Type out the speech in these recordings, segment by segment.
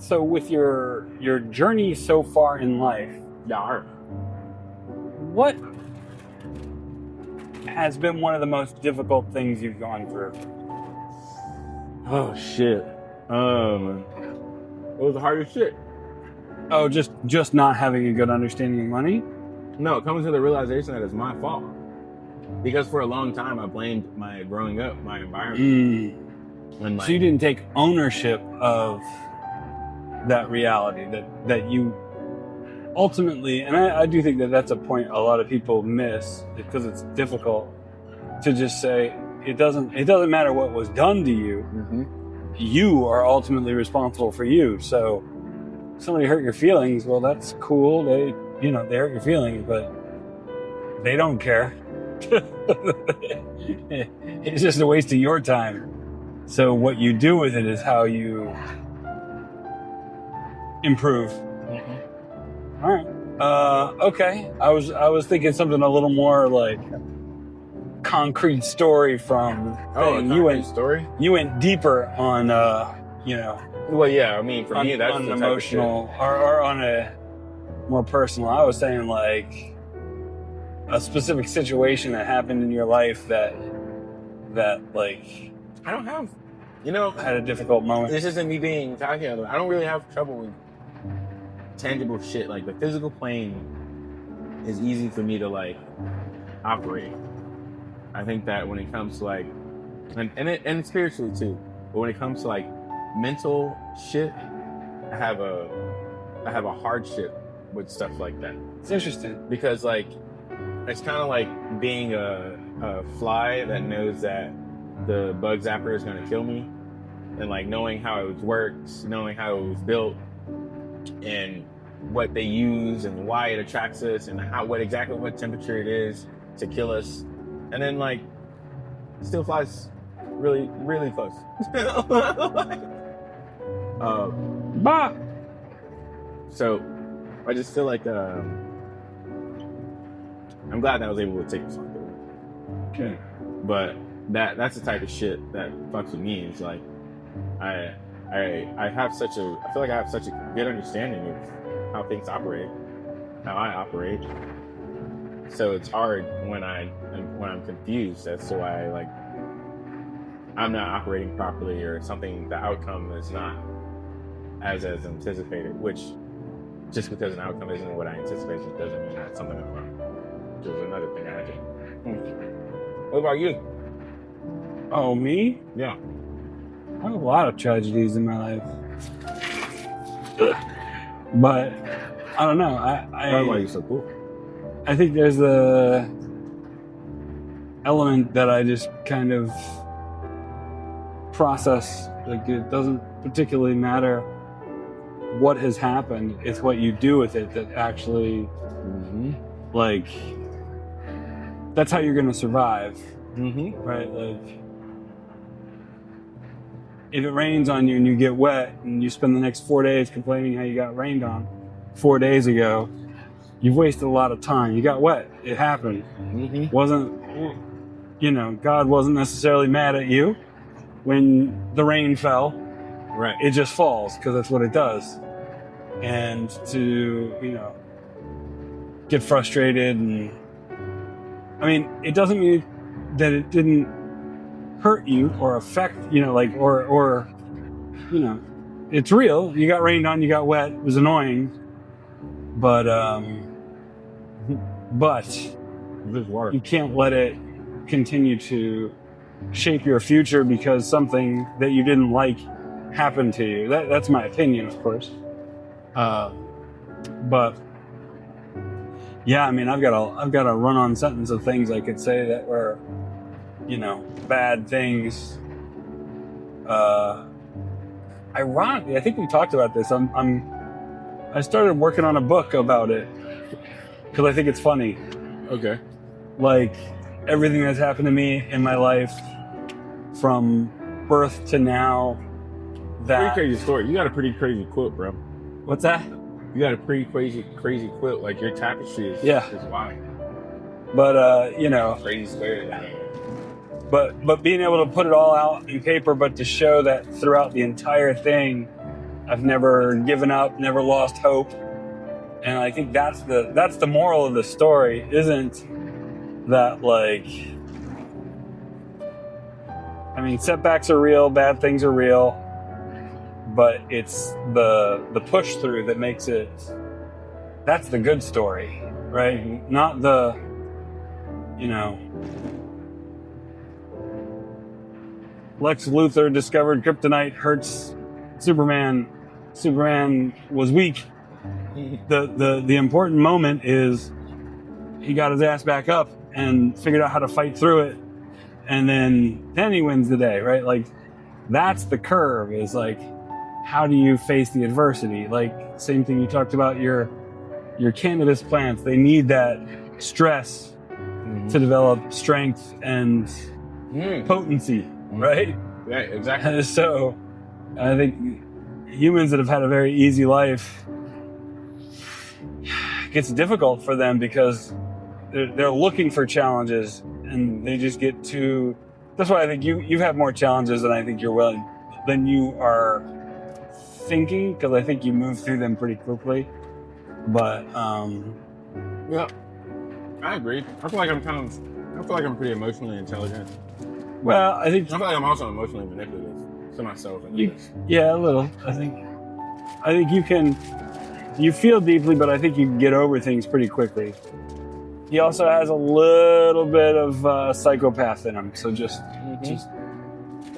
So with your journey so far in life, what has been one of the most difficult things you've gone through? Oh shit. What was the hardest shit? Oh, just not having a good understanding of money? No, it comes to the realization that it's my fault. Because for a long time I blamed my growing up, my environment. And So you didn't take ownership of that reality that you ultimately, and I do think that that's a point a lot of people miss because it's difficult to just say it doesn't matter what was done to you. Mm-hmm. You are ultimately responsible for you. So somebody hurt your feelings, well, that's cool. They hurt your feelings, but they don't care. It's just a waste of your time. So what you do with it is how you improve. Mm-hmm. All right. Okay. I was thinking something a little more like concrete story from. Story. You went deeper on Well, yeah. I mean, for me, that's on the an type emotional or on a more personal. I was saying like a specific situation that happened in your life that like I don't have, had a difficult moment. This isn't me being cocky. I don't really have trouble with tangible shit. Like the physical plane is easy for me to like operate. I think that when it comes to like, and spiritually too, but when it comes to like mental shit, I have a hardship with stuff like that. It's interesting because like it's kind of like being a fly that knows that the bug zapper is going to kill me, and like knowing how it works, knowing how it was built, and what they use and why it attracts us, and what temperature it is to kill us, and then like still flies really really close. So I just feel like I'm glad that I was able to take responsibility. Okay. But that's the type of shit that fucks with me. It's like I feel like I have such a good understanding of how things operate, how I operate. So it's hard when I'm confused as to why like I'm not operating properly or something. The outcome is not as anticipated. Which just because an outcome isn't what I anticipated doesn't mean that something is wrong. Which is another thing I had to. What about you? Oh, me? Yeah. I have a lot of tragedies in my life. But I don't know. That's why you're so cool. I think there's a element that I just kind of process. Like it doesn't particularly matter what has happened. It's what you do with it that actually, like, that's how you're going to survive. Mm-hmm. Right? Like, if it rains on you and you get wet and you spend the next 4 days complaining how you got rained on 4 days ago, you've wasted a lot of time. You got wet. It happened. Mm-hmm. God wasn't necessarily mad at you when the rain fell. Right. It just falls because that's what it does. And to, get frustrated it doesn't mean that it didn't hurt you or affect, it's real. You got rained on, you got wet, it was annoying. But you can't let it continue to shape your future because something that you didn't like happened to you. That's my opinion, of course. But yeah, I've got a run-on sentence of things I could say that were, bad things. Ironically, I think we talked about this. I started working on a book about it because I think it's funny. Okay. Like everything that's happened to me in my life from birth to now. Pretty crazy story. You got a pretty crazy quilt, bro. What's that? You got a pretty crazy quilt. Like your tapestry is wild. But crazy story. But being able to put it all out in paper, but to show that throughout the entire thing, I've never given up, never lost hope. And I think that's the moral of the story, isn't that, like, I mean, setbacks are real, bad things are real, but it's the push through that makes it, that's the good story, right? Not the, you know, Lex Luthor discovered kryptonite hurts Superman. Superman was weak. The important moment is he got his ass back up and figured out how to fight through it, and then he wins the day, right? Like, that's the curve, is like, how do you face the adversity? Like, same thing you talked about your cannabis plants. They need that stress to develop strength and potency, right? Right, exactly. So I think humans that have had a very easy life, it gets difficult for them because they're looking for challenges, and they just get too. That's why I think you've had more challenges than I think than you are thinking, because I think you move through them pretty quickly. But yeah, I agree. I feel like I'm pretty emotionally intelligent. Well, I think I feel like I'm also emotionally manipulative to myself. Yeah, a little. I think you feel deeply, but I think you can get over things pretty quickly. He also has a little bit of psychopath in him, so just a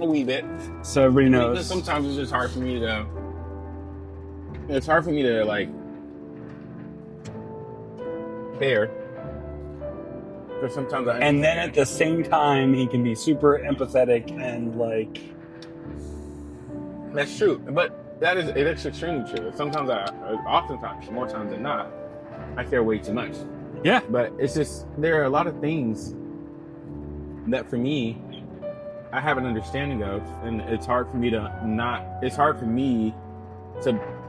wee bit, so everybody knows. Sometimes it's just hard for me to. It's hard for me to, like, bear. Because sometimes and then at the same time, he can be super empathetic and, like. That's true, but it's extremely true. Sometimes oftentimes, more times than not, I care way too much. Yeah. But it's just, there are a lot of things that for me, I have an understanding of, and it's hard for me to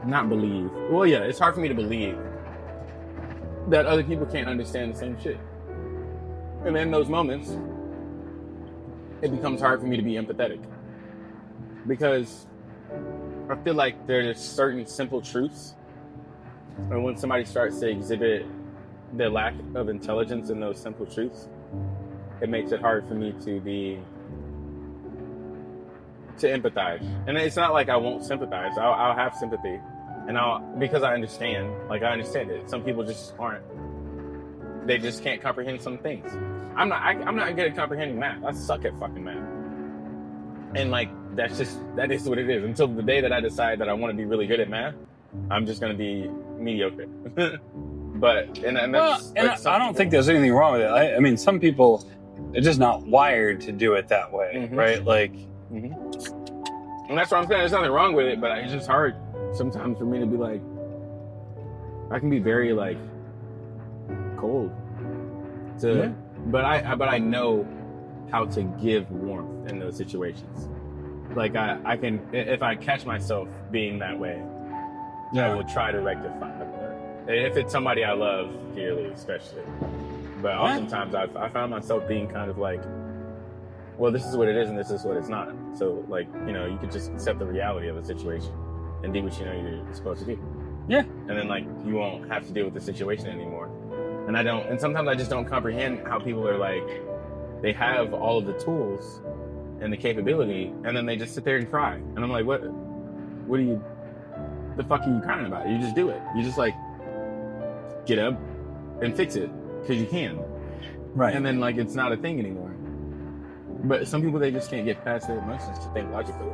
not believe. Well, yeah, it's hard for me to believe that other people can't understand the same shit. And in those moments, it becomes hard for me to be empathetic. Because I feel like there's certain simple truths, and when somebody starts to exhibit the lack of intelligence in those simple truths, it makes it hard for me to empathize. And it's not like I won't sympathize. I'll have sympathy, and because I understand it. Some people just aren't. They just can't comprehend some things. I'm not good at comprehending math. I suck at fucking math. And, like, that is what it is. Until the day that I decide that I want to be really good at math, I'm just going to be mediocre. But I don't think there's anything wrong with it. I mean, some people are just not wired to do it that way, right? Like, and that's what I'm saying. There's nothing wrong with it, but it's just hard sometimes for me to be like, I can be very, like, cold. But I know how to give warmth in those situations. Like, I can, if I catch myself being that way, I will try to rectify it. If it's somebody I love dearly, especially. But oftentimes I found myself being kind of like, well, this is what it is and this is what it's not. So, like, you could just accept the reality of the situation and do what you know you're supposed to do. Yeah. And then, like, you won't have to deal with the situation anymore. And sometimes I just don't comprehend how people are, like, they have all of the tools and the capability, and then they just sit there and cry. And I'm like, what the fuck are you crying about? You just do it. You just, like, get up and fix it because you can. Right. And then, like, it's not a thing anymore. But some people, they just can't get past their emotions to think logically.